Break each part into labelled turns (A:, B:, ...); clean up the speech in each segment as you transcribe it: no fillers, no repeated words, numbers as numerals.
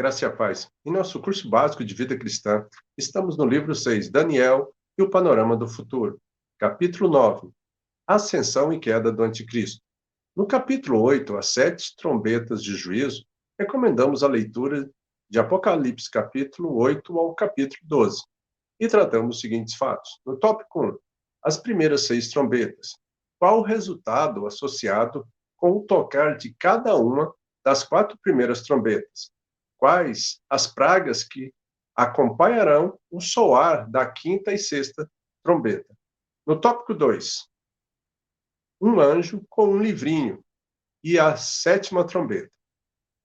A: graça e a paz. Em nosso curso básico de vida cristã, estamos no livro 6, Daniel e o panorama do futuro. Capítulo 9, Ascensão e queda do Anticristo. No capítulo 8, as 7 trombetas de juízo, recomendamos a leitura de Apocalipse capítulo 8 ao capítulo 12 e tratamos os seguintes fatos. No tópico 1, as primeiras 6 trombetas. Qual o resultado associado com o tocar de cada uma das 4 primeiras trombetas? Quais as pragas que acompanharão o soar da 5ª e 6ª trombeta? No tópico 2, um anjo com um livrinho e a 7ª trombeta.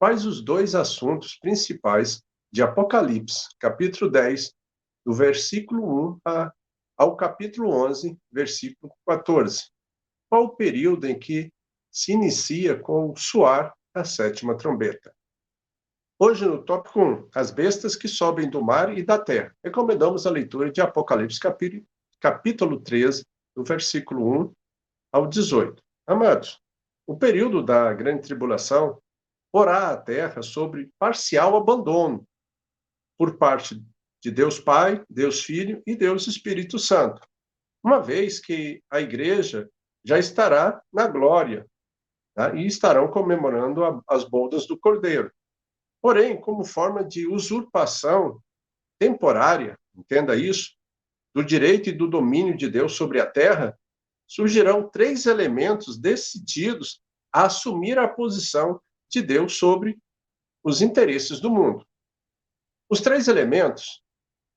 A: Quais os 2 assuntos principais de Apocalipse, capítulo 10, do versículo 1 ao capítulo 11, versículo 14? Qual o período em que se inicia com o soar da 7ª trombeta? Hoje, no tópico 1, as bestas que sobem do mar e da terra. Recomendamos a leitura de Apocalipse, capítulo 13, do versículo 1 ao 18. Amados, o período da grande tribulação porá a terra sobre parcial abandono por parte de Deus Pai, Deus Filho e Deus Espírito Santo, uma vez que a igreja já estará na glória, tá? E estarão comemorando as bodas do Cordeiro. Porém, como forma de usurpação temporária, entenda isso, do direito e do domínio de Deus sobre a terra, surgirão 3 elementos decididos a assumir a posição de Deus sobre os interesses do mundo. Os 3 elementos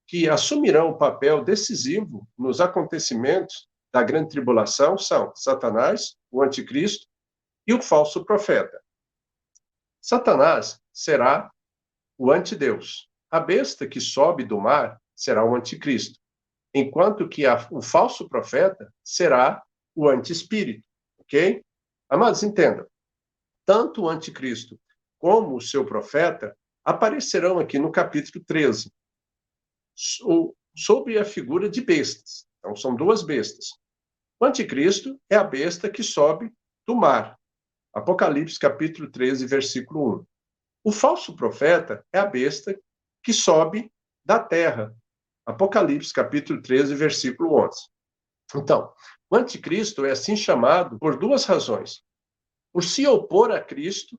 A: que assumirão o papel decisivo nos acontecimentos da grande tribulação são Satanás, o anticristo e o falso profeta. Satanás será o antideus. A besta que sobe do mar será o anticristo, enquanto que o falso profeta será o antiespírito, ok? Amados, entendam, tanto o anticristo como o seu profeta aparecerão aqui no capítulo 13, sob a figura de bestas. Então, são 2 bestas. O anticristo é a besta que sobe do mar. Apocalipse, capítulo 13, versículo 1. O falso profeta é a besta que sobe da terra. Apocalipse, capítulo 13, versículo 11. Então, o anticristo é assim chamado por 2 razões. Por se opor a Cristo,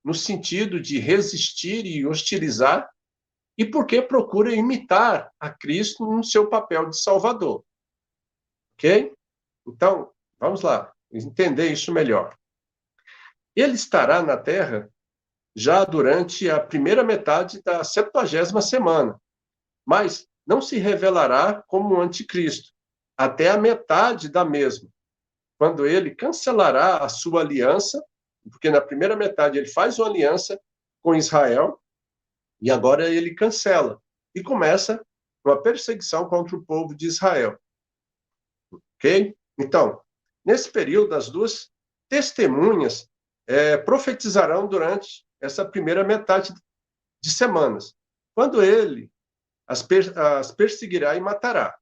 A: no sentido de resistir e hostilizar, e porque procura imitar a Cristo no seu papel de Salvador. Ok? Então, vamos lá, entender isso melhor. Ele estará na terra já durante a primeira metade da 70ª semana, mas não se revelará como anticristo até a metade da mesma, quando ele cancelará a sua aliança, porque na primeira metade ele faz uma aliança com Israel, e agora ele cancela, e começa uma perseguição contra o povo de Israel. Ok? Então, nesse período, as 2 testemunhas profetizarão durante essa primeira metade de semanas, quando ele as perseguirá e matará.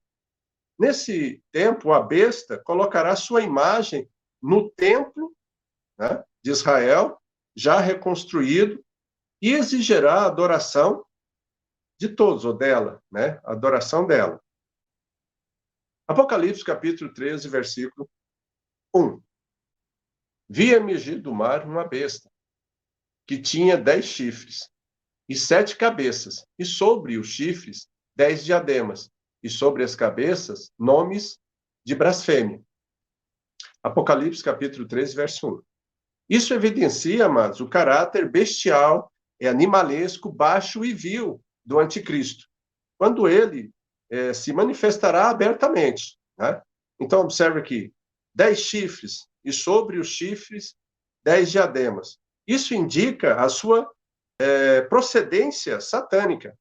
A: Nesse tempo, a besta colocará sua imagem no templo, né, de Israel, já reconstruído, e exigirá a adoração de todos, ou dela, né, a adoração dela. Apocalipse, capítulo 13, versículo 1. Vi emergir do mar uma besta, que tinha 10 chifres e 7 cabeças, e sobre os chifres 10 diademas, e sobre as cabeças nomes de blasfêmia. Apocalipse, capítulo 13, verso 1. Isso evidencia, amados, o caráter bestial, animalesco, baixo e vil do anticristo, quando ele se manifestará abertamente, né? Então, observe aqui, 10 chifres, e sobre os chifres 10 diademas. Isso indica a sua procedência satânica,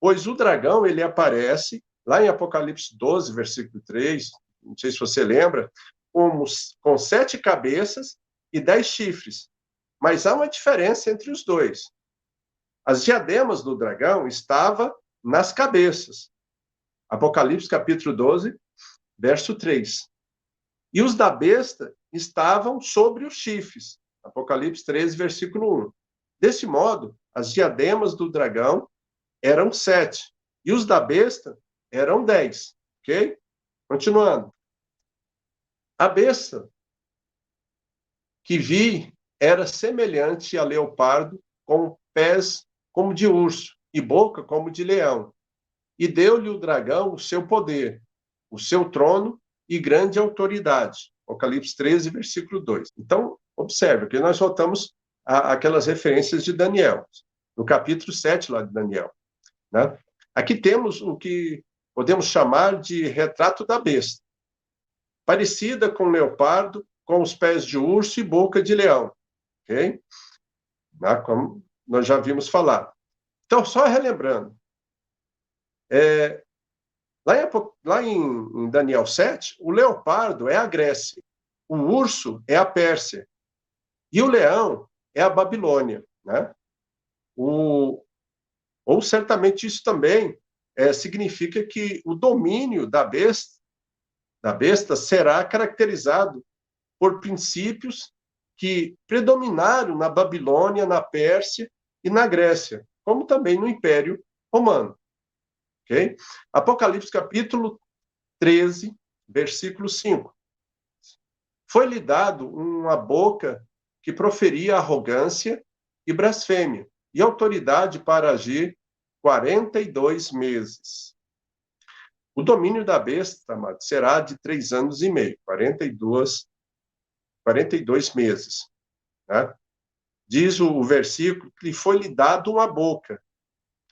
A: pois o dragão, ele aparece lá em Apocalipse 12, versículo 3, não sei se você lembra, com 7 cabeças e 10 chifres. Mas há uma diferença entre os 2. As diademas do dragão estavam nas cabeças. Apocalipse capítulo 12, verso 3. E os da besta estavam sobre os chifres. Apocalipse 13, versículo 1. Desse modo, as diademas do dragão eram 7, e os da besta eram 10, ok? Continuando. A besta que vi era semelhante a leopardo, com pés como de urso e boca como de leão. E deu-lhe o dragão o seu poder, o seu trono e grande autoridade. Apocalipse 13, versículo 2. Então, observe que nós voltamos àquelas referências de Daniel, no capítulo 7 lá de Daniel. Né? Aqui temos o que podemos chamar de retrato da besta, parecida com leopardo, com os pés de urso e boca de leão. Ok? Né? Como nós já vimos falar. Então, só relembrando, lá em Daniel 7, o leopardo é a Grécia, o urso é a Pérsia e o leão é a Babilônia. Né? Ou certamente isso também significa que o domínio da besta será caracterizado por princípios que predominaram na Babilônia, na Pérsia e na Grécia, como também no Império Romano. Okay? Apocalipse capítulo 13, versículo 5. Foi-lhe dado uma boca que proferia arrogância e blasfêmia, e autoridade para agir 42 meses. O domínio da besta, amado, será de 3 anos e meio, 42 meses. Né? Diz o versículo que foi-lhe dado uma boca.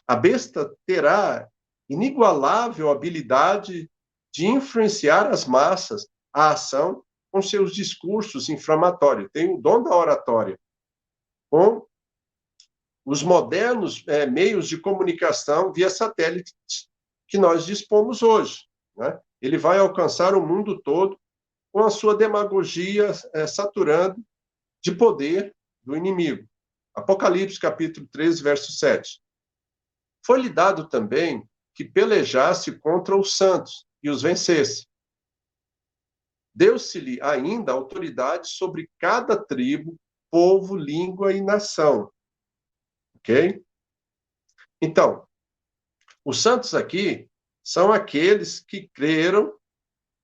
A: A besta terá inigualável habilidade de influenciar as massas à ação com seus discursos inflamatórios. Tem o dom da oratória. Com os modernos meios de comunicação via satélite que nós dispomos hoje. Né? Ele vai alcançar o mundo todo com a sua demagogia saturando de poder do inimigo. Apocalipse, capítulo 13, verso 7. Foi-lhe dado também que pelejasse contra os santos e os vencesse. Deu-se-lhe ainda autoridade sobre cada tribo, povo, língua e nação. Ok? Então, os santos aqui são aqueles que creram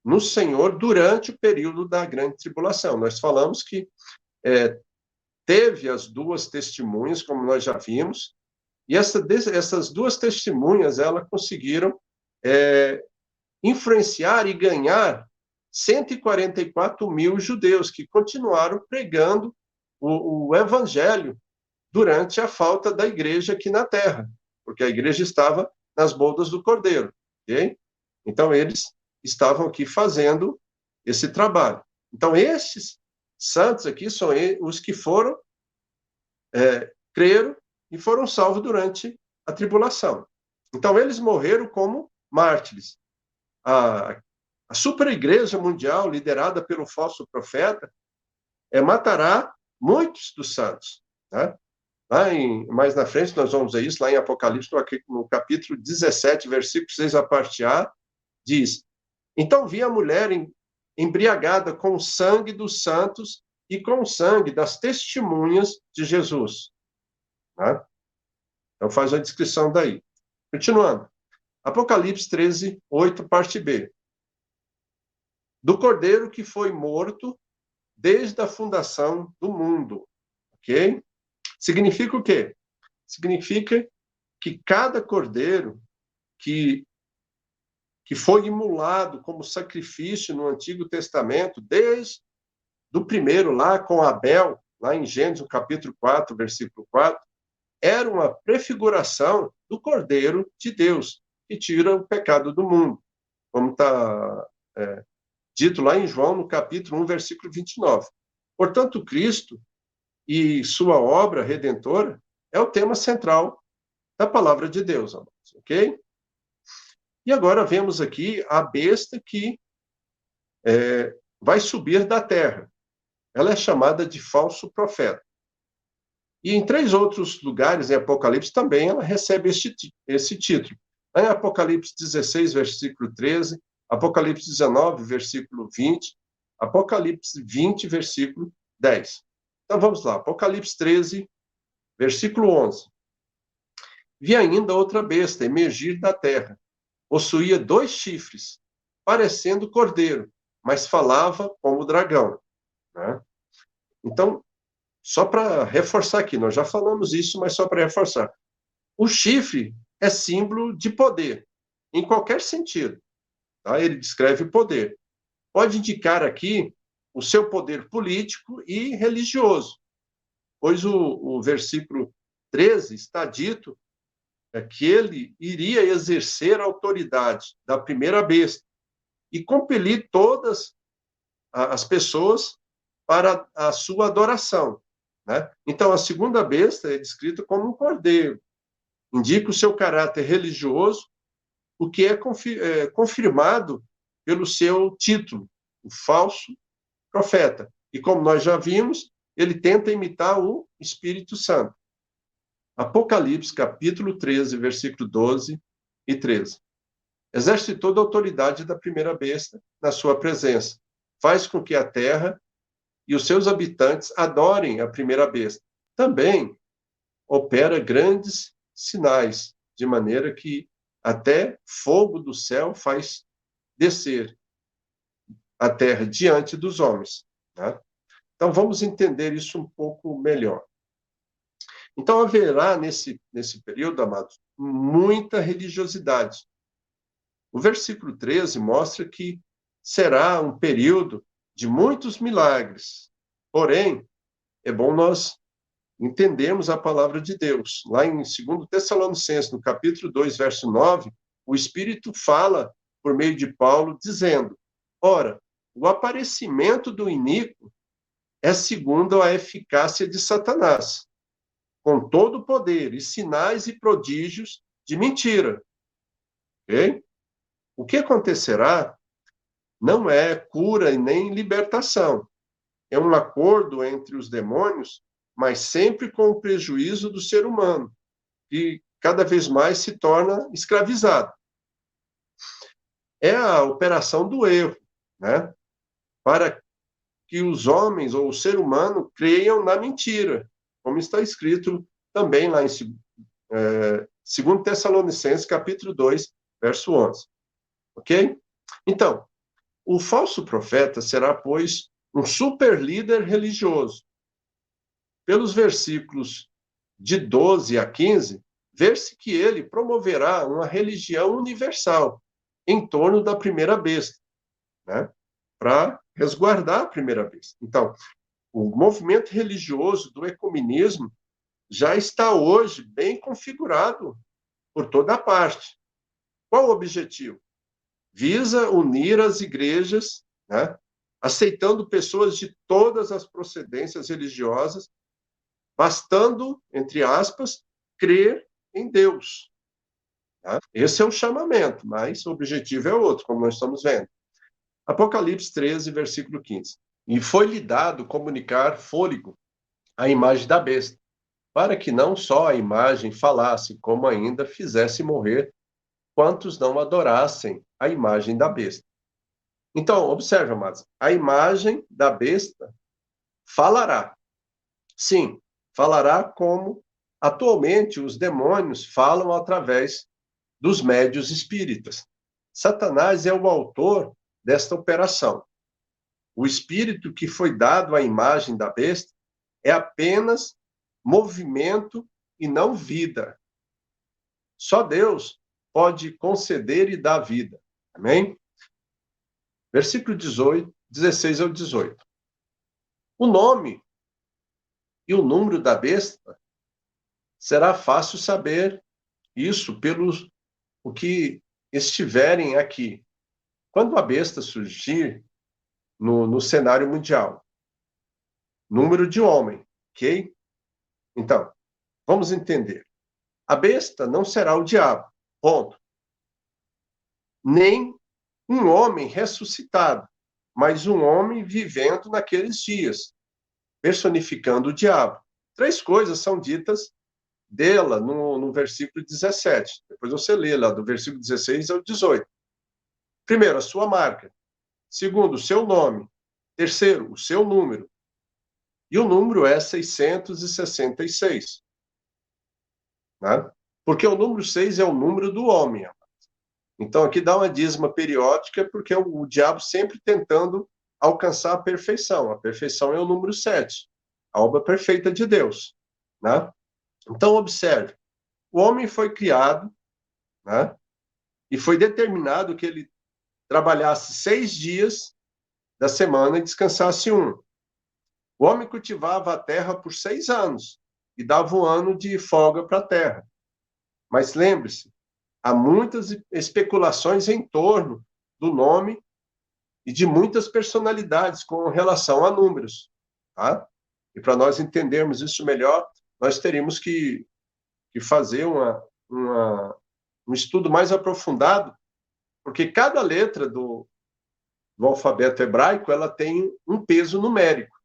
A: no Senhor durante o período da grande tribulação. Nós falamos que teve as duas testemunhas, como nós já vimos, e essas duas testemunhas, elas conseguiram influenciar e ganhar 144 mil judeus que continuaram pregando o evangelho durante a falta da igreja aqui na terra, porque a igreja estava nas bodas do Cordeiro, ok? Então, eles estavam aqui fazendo esse trabalho. Então, esses santos aqui são os que foram, creram e foram salvos durante a tribulação. Então, eles morreram como mártires. A super igreja mundial, liderada pelo falso profeta, matará muitos dos santos. Né? Mais na frente, nós vamos ver isso, lá em Apocalipse, no capítulo 17, versículo 6, a parte A, diz: Então vi a mulher embriagada com o sangue dos santos e com o sangue das testemunhas de Jesus. Né? Então faz a descrição daí. Continuando. Apocalipse 13, 8, parte B. Do cordeiro que foi morto desde a fundação do mundo. Ok? Significa o quê? Significa que cada cordeiro que foi imolado como sacrifício no Antigo Testamento, desde do primeiro lá com Abel, lá em Gênesis, capítulo 4, versículo 4, era uma prefiguração do Cordeiro de Deus, que tira o pecado do mundo, como está dito lá em João, no capítulo 1, versículo 29. Portanto, Cristo e sua obra redentora é o tema central da palavra de Deus, amados, ok? E agora vemos aqui a besta que vai subir da terra. Ela é chamada de falso profeta. E em 3 outros lugares em Apocalipse também ela recebe esse título. Em Apocalipse 16, versículo 13, Apocalipse 19, versículo 20, Apocalipse 20, versículo 10. Então vamos lá, Apocalipse 13, versículo 11. Vi ainda outra besta emergir da terra. Possuía 2 chifres, parecendo cordeiro, mas falava como dragão. Né? Então, só para reforçar aqui, nós já falamos isso, mas só para reforçar. O chifre é símbolo de poder, em qualquer sentido. Tá? Ele descreve poder. Pode indicar aqui o seu poder político e religioso, pois o versículo 13 está dito que ele iria exercer a autoridade da primeira besta e compelir todas as pessoas para a sua adoração. Né? Então, a segunda besta é descrita como um cordeiro, indica o seu caráter religioso, o que é confirmado pelo seu título, o falso profeta. E como nós já vimos, ele tenta imitar o Espírito Santo. Apocalipse, capítulo 13, versículo 12 e 13. Exerce toda a autoridade da primeira besta na sua presença. Faz com que a terra e os seus habitantes adorem a primeira besta. Também opera grandes sinais, de maneira que até fogo do céu faz descer a terra diante dos homens. Né? Então, vamos entender isso um pouco melhor. Então, haverá nesse período, amados, muita religiosidade. O versículo 13 mostra que será um período de muitos milagres. Porém, é bom nós entendermos a palavra de Deus. Lá em 2 Tessalonicenses, no capítulo 2, verso 9, o Espírito fala por meio de Paulo, dizendo: ora, o aparecimento do iníquo é segundo a eficácia de Satanás, com todo o poder e sinais e prodígios de mentira. Ok? O que acontecerá não é cura e nem libertação. É um acordo entre os demônios, mas sempre com o prejuízo do ser humano, que cada vez mais se torna escravizado. É a operação do erro, né? Para que os homens ou o ser humano creiam na mentira, como está escrito também lá em 2 Tessalonicenses, capítulo 2, verso 11. Ok? Então, o falso profeta será, pois, um super líder religioso. Pelos versículos de 12 a 15, vê-se que ele promoverá uma religião universal em torno da primeira besta, né? Para resguardar a primeira besta. Então, o movimento religioso do ecumenismo já está hoje bem configurado por toda parte. Qual o objetivo? Visa unir as igrejas, né, aceitando pessoas de todas as procedências religiosas, bastando, entre aspas, crer em Deus. Tá? Esse é o chamamento, mas o objetivo é outro, como nós estamos vendo. Apocalipse 13, versículo 15. E foi-lhe dado comunicar fôlego à imagem da besta, para que não só a imagem falasse, como ainda fizesse morrer quantos não adorassem a imagem da besta. Então, observe, amados, a imagem da besta falará. Sim, falará como atualmente os demônios falam através dos médios espíritas. Satanás é o autor desta operação. O espírito que foi dado à imagem da besta é apenas movimento e não vida. Só Deus pode conceder e dar vida. Amém? Versículo 16 ao 18. O nome e o número da besta será fácil saber isso pelos o que estiverem aqui. Quando a besta surgir no cenário mundial, número de homem, ok? Então, vamos entender. A besta não será o diabo, ponto. Nem um homem ressuscitado, mas um homem vivendo naqueles dias, personificando o diabo. 3 coisas são ditas dela no versículo 17. Depois você lê lá do versículo 16 ao 18. Primeiro, a sua marca. Segundo, o seu nome. Terceiro, o seu número. E o número é 666. Né? Porque o número 6 é o número do homem. Então, aqui dá uma dízima periódica, porque é o diabo sempre tentando alcançar a perfeição. A perfeição é o número 7, a obra perfeita de Deus. Né? Então, observe, o homem foi criado, né? E foi determinado que ele trabalhasse 6 dias da semana e descansasse um. O homem cultivava a terra por 6 anos e dava um ano de folga para a terra. Mas lembre-se, há muitas especulações em torno do nome e de muitas personalidades com relação a números. Tá? E para nós entendermos isso melhor, nós teríamos que fazer um estudo mais aprofundado, porque cada letra do alfabeto hebraico ela tem um peso numérico.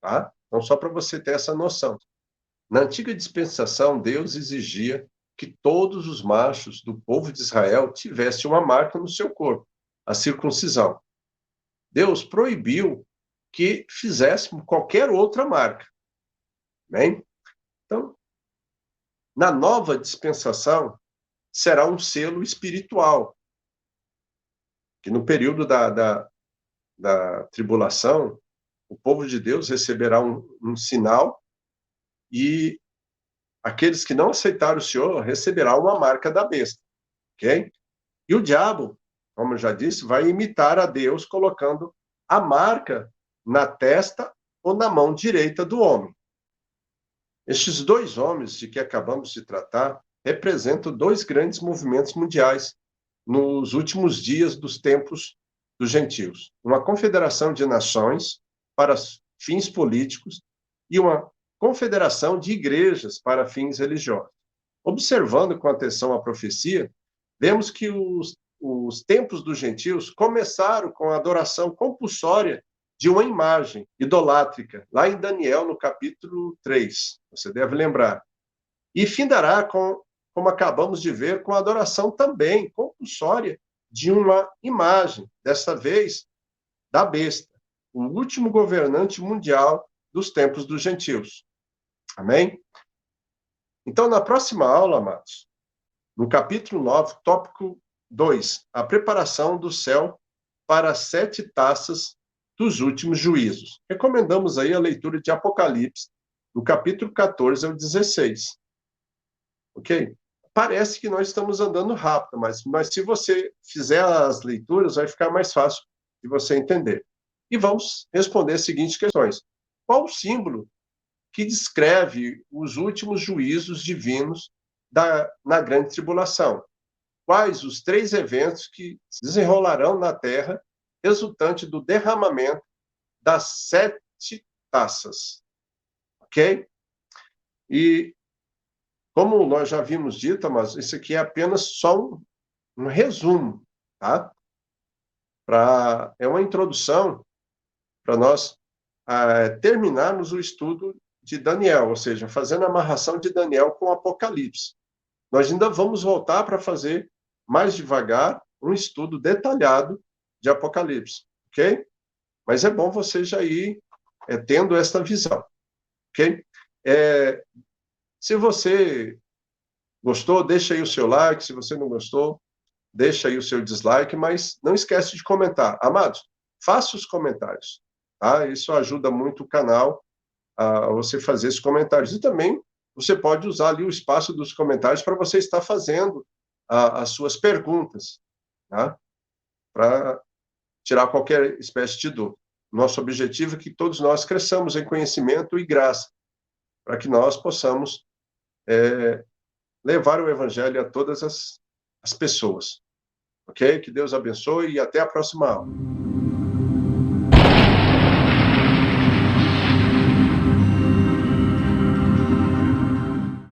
A: Tá? Então, só para você ter essa noção. Na antiga dispensação, Deus exigia que todos os machos do povo de Israel tivessem uma marca no seu corpo, a circuncisão. Deus proibiu que fizéssemos qualquer outra marca. Bem? Então, na nova dispensação, será um selo espiritual, que no período da tribulação, o povo de Deus receberá um sinal e aqueles que não aceitaram o Senhor receberão uma marca da besta, ok? E o diabo, como eu já disse, vai imitar a Deus colocando a marca na testa ou na mão direita do homem. Estes dois homens de que acabamos de tratar representam dois grandes movimentos mundiais nos últimos dias dos tempos dos gentios. Uma confederação de nações para fins políticos e uma confederação de igrejas para fins religiosos. Observando com atenção a profecia, vemos que os tempos dos gentios começaram com a adoração compulsória de uma imagem idolátrica, lá em Daniel, no capítulo 3, você deve lembrar. E findará com, como acabamos de ver, com a adoração também compulsória de uma imagem, dessa vez da besta, o último governante mundial dos tempos dos gentios. Amém? Então, na próxima aula, amados, no capítulo 9, tópico 2, a preparação do céu para as 7 taças dos últimos juízos. Recomendamos aí a leitura de Apocalipse, do capítulo 14 ao 16. Ok? Parece que nós estamos andando rápido, mas se você fizer as leituras, vai ficar mais fácil de você entender. E vamos responder as seguintes questões. Qual o símbolo que descreve os últimos juízos divinos na grande tribulação? Quais os 3 eventos que se desenrolarão na Terra resultante do derramamento das 7 taças? Ok? E, como nós já havíamos dito, mas isso aqui é apenas só um resumo, tá? É uma introdução para nós terminarmos o estudo de Daniel, ou seja, fazendo a amarração de Daniel com o Apocalipse. Nós ainda vamos voltar para fazer mais devagar um estudo detalhado de Apocalipse, ok? Mas é bom você já ir tendo esta visão, ok? Se você gostou, deixa aí o seu like. Se você não gostou, deixa aí o seu dislike, mas não esquece de comentar. Amados, faça os comentários, tá? Isso ajuda muito o canal a você fazer esses comentários. E também você pode usar ali o espaço dos comentários para você estar fazendo as suas perguntas, tá? Para tirar qualquer espécie de dúvida. Nosso objetivo é que todos nós cresçamos em conhecimento e graça, para que nós possamos levar o evangelho a todas as pessoas. Ok? Que Deus abençoe e até a próxima aula.